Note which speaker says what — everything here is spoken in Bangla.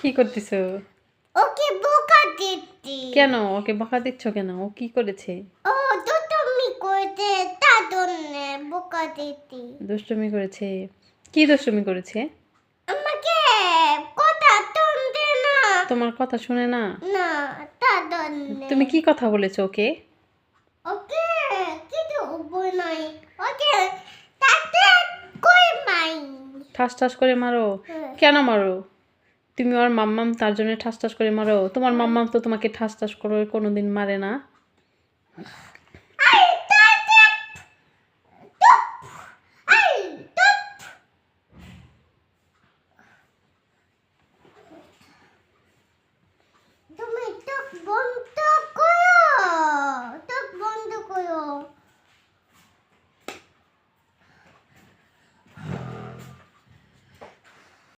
Speaker 1: কি করতেছো?
Speaker 2: ওকে বোকা দিচ্ছি।
Speaker 1: কেন ওকে বকা দিচ্ছ কেন? ও কি করেছে?
Speaker 2: ও দুষ্টুমি করেছে তার জন্য বোকা দিচ্ছি।
Speaker 1: দুষ্টুমি করেছে? কি দুষ্টুমি করেছে?
Speaker 2: আমাকে কথা শুনতে না।
Speaker 1: তোমার কথা শুনে না?
Speaker 2: না তার জন্য।
Speaker 1: তুমি কি কথা বলেছো ওকে?
Speaker 2: ওকে কিছু নাই। ওকে তাতে কই মাই।
Speaker 1: ঠাস ঠাস করে মারো? কেন মারো? তুমি ওর মাম্মাম তার জন্য ঠাস ঠাস করে মারো? তোমার মাম্মাম তো তোমাকে ঠাস ঠাস করে কোনোদিন মারে না।